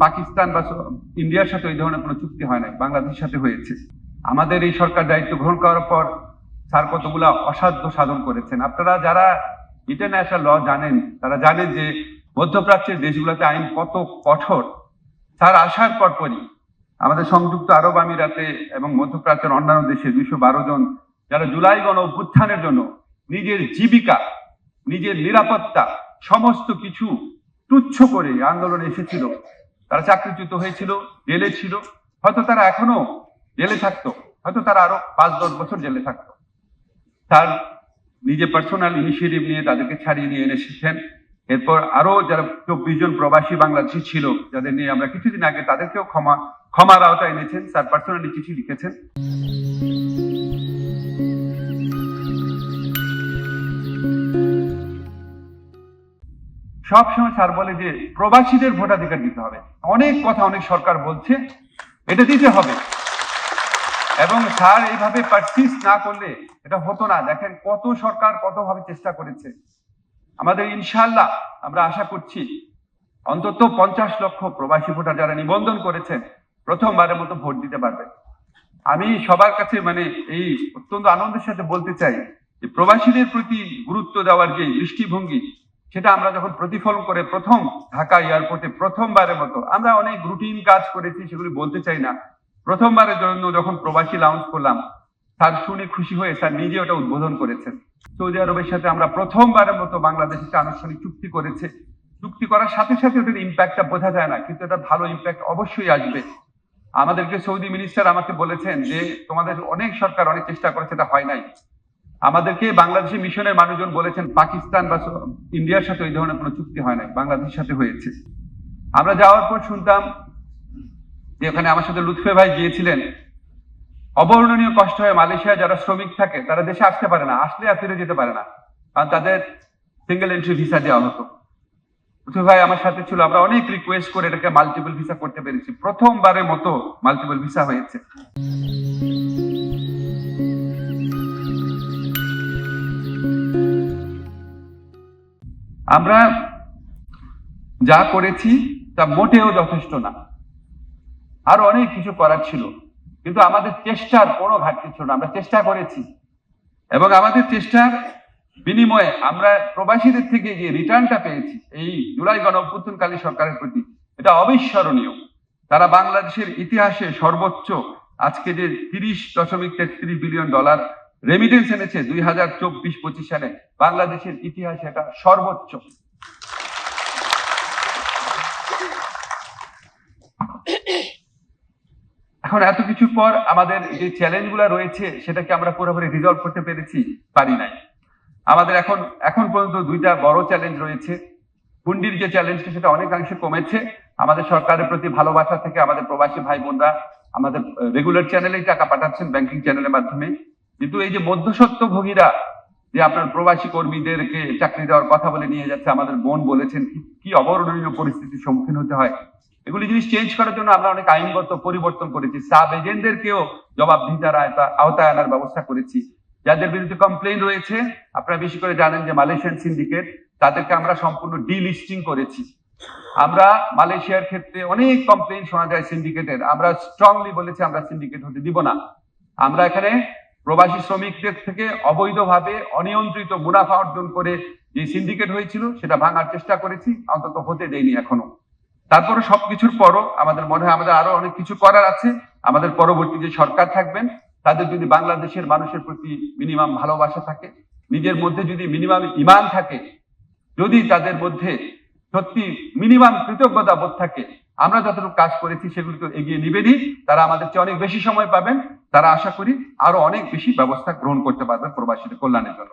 পাকিস্তান বা ইন্ডিয়ার সাথে ওই ধরনের কোনো চুক্তি হয় নাই, বাংলাদেশের সাথে হয়েছে। আমাদের এই সরকার দায়িত্ব গ্রহণ করার পর স্যার কতগুলা অসাধ্য সাধন করেছেন। আপনারা যারা ইন্টারন্যাশনাল ল জানেন তারা জানেন যে মধ্যপ্রাচ্যের দেশগুলোতে আইন কত কঠোর। স্যার আসার পরপরই আমাদের সংযুক্ত আরব আমিরাতে এবং মধ্যপ্রাচ্যের অন্যান্য দেশে 212 জন যারা জুলাই গণ অভ্যুত্থানের জন্য নিজের জীবিকা, নিজের নিরাপত্তা সমস্ত কিছু তুচ্ছ করে আন্দোলনে এসেছিল, তারা চাকরিচ্যুত হয়েছিল, জেলে ছিল। হয়তো তারা এখনো জেলে থাকতো, হয়তো তারা আরো 5-10 বছর জেলে থাকতো। তার নিজে পার্সোনাল ইনিশিয়েটিভ নিয়ে তাদেরকে ছাড়িয়ে নিয়ে এসেছেন। এরপর আরো যারা 24 জন প্রবাসী বাংলাদেশি ছিল, যাদের নিয়ে আমরা কিছুদিন আগে তাদেরকেও ক্ষমার আওতায় এনেছেন। স্যার পার্সোনালি চিঠি লিখেছেন। সবসময় স্যার বলে যে প্রবাসীদের ভোটাধিকার দিতে হবে। অনেক কথা অনেক সরকার বলছে, এটা দিতে হবে। এবং স্যার এইভাবে পারসিস্ট না করলে এটা হতো না। দেখেন কত সরকার কতভাবে চেষ্টা করেছে। আমাদের ইনশাআল্লাহ আমরা আশা করছি অন্তত 50 লক্ষ প্রবাসী ভোটার যারা নিবন্ধন করেছেন প্রথমবারের মতো ভোট দিতে পারবে। আমি সবার কাছে এই অত্যন্ত আনন্দের সাথে বলতে চাই যে প্রবাসীদের প্রতি গুরুত্ব দেওয়ার যে দৃষ্টিভঙ্গি, সেটা আমরা যখন প্রতিফলন করে প্রথম ঢাকা এয়ারপোর্টে প্রথমবারের মতো, আমরা অনেক রুটিন কাজ করেছি সেগুলি বলতে চাই না, প্রথমবারের জন্য যখন প্রবাসী লাউঞ্জ করলাম, স্যার শুনে খুশি হয়ে স্যার নিজে ওটা উদ্বোধন করেছেন। সৌদি আরবের সাথে আমরা প্রথমবারের মতো বাংলাদেশ একটা আনুষ্ঠানিক চুক্তি করেছে। চুক্তি করার সাথে সাথে ওদের ইম্প্যাক্টটা বোঝা যায় না, কিন্তু এটা ভালো ইম্প্যাক্ট অবশ্যই আসবে। আমাদেরকে সৌদি মিনিস্টার আমাকে বলেছেন যে তোমাদের অনেক সরকার অনেক চেষ্টা করেছে, এটা হয় নাই। আমাদেরকে বাংলাদেশি মিশনের মানুষজন বলেছেন পাকিস্তান বা ইন্ডিয়ার সাথে ওই ধরনের কোনো চুক্তি হয় নাই, বাংলাদেশের সাথে হয়েছে। আমরা যাওয়ার পর শুনতাম যে ওখানে আমার সাথে লুৎফে ভাই গিয়েছিলেন, অবর্ণনীয় কষ্ট হয় মালয়েশিয়ায় যারা শ্রমিক থাকে তারা দেশে আসতে পারে না, আসলে আর ফিরে যেতে পারে না, কারণ তাদের সিঙ্গেল এন্ট্রি ভিসা দেওয়া হতো। লুৎফে ভাই আমার সাথে ছিল, আমরা অনেক রিকোয়েস্ট করে এটাকে মাল্টিপল ভিসা করতে পেরেছি। প্রথমবারের মতো মাল্টিপল ভিসা হয়েছে। আমরা যা করেছি তা মোটেও যথেষ্ট না, আরো অনেক কিছু করার ছিল, কিন্তু আমাদের চেষ্টার কোনো ঘাটতি ছিল না। আমরা চেষ্টা করেছি এবং আমাদের চেষ্টার বিনিময়ে আমরা প্রবাসীদের থেকে যে রিটার্নটা পেয়েছি এই জুলাই গণ অভ্যুত্থানকালী সরকারের প্রতি, এটা অবিস্মরণীয়। তারা বাংলাদেশের ইতিহাসে সর্বোচ্চ আজকে যে $30.33 বিলিয়ন রেমিটেন্স এনেছে 2024-25 সালে, বাংলাদেশের ইতিহাসে এটা সর্বোচ্চ। এখন এত কিছুর পর আমাদের যে চ্যালেঞ্জগুলো রয়েছে সেটাকে আমরা পুরোপুরি রিজলভ করতে পেরেছি, পারি নাই। আমাদের এখন পর্যন্ত 2টা বড় চ্যালেঞ্জ রয়েছে। হুন্ডির যে চ্যালেঞ্জটা সেটা অনেকাংশে কমেছে আমাদের সরকারের প্রতি ভালোবাসা থেকে। আমাদের প্রবাসী ভাই বোনরা আমাদের রেগুলার চ্যানেলেই টাকা পাঠাচ্ছেন, ব্যাংকিং চ্যানেলের মাধ্যমে। কিন্তু এই যে মধ্যস্বত্বভোগীরা যে আপনার প্রবাসী কর্মীদেরকে চাকরি দেওয়ার কথা বলে নিয়ে যাচ্ছে, আমাদের বোন বলেছেন কি অবর্ণনীয় পরিস্থিতির সম্মুখীন হতে হয়। এগুলি জিনিস চেঞ্জ করার জন্য আমরা অনেক আইনগত পরিবর্তন করেছি। সাব এজেন্টদেরকেও জবাবদিহিতার আওতায় আনার ব্যবস্থা করেছি। যাদের বিরুদ্ধে কমপ্লেইন রয়েছে, আপনারা বেশি করে জানেন যে মালয়েশিয়ান সিন্ডিকেট, তাদেরকে আমরা সম্পূর্ণ ডিলিস্টিং করেছি। আমরা মালয়েশিয়ার ক্ষেত্রে অনেক কমপ্লেইন শোনা যায় সিন্ডিকেটের, আমরা স্ট্রংলি বলেছি আমরা সিন্ডিকেট হতে দিব না। আমরা এখানে প্রবাসী শ্রমিকদের থেকে অবৈধভাবে অনিয়ন্ত্রিত মুনাফা অর্জন করে যে সিন্ডিকেট হয়েছিল সেটা ভাঙার চেষ্টা করেছি, অন্তত হতে দেয়নি এখনো। তারপরে সবকিছুর পরও আমাদের মনে হয় আমাদের আরো অনেক কিছু করার আছে। আমাদের পরবর্তী যে সরকার থাকবেন তাদের যদি বাংলাদেশের মানুষের প্রতি মিনিমাম ভালোবাসা থাকে, নিজের মধ্যে যদি মিনিমাম ঈমান থাকে, যদি তাদের মধ্যে সত্যি মিনিমাম কৃতজ্ঞতা বোধ থাকে, আমরা যতটুকু কাজ করেছি সেগুলিকে এগিয়ে নিবেনই, তারা আমাদের চেয়ে অনেক বেশি সময় পাবেন। তারা আশা করি আরো অনেক বেশি ব্যবস্থা গ্রহণ করতে পারবেন প্রবাসীদের কল্যাণের জন্য।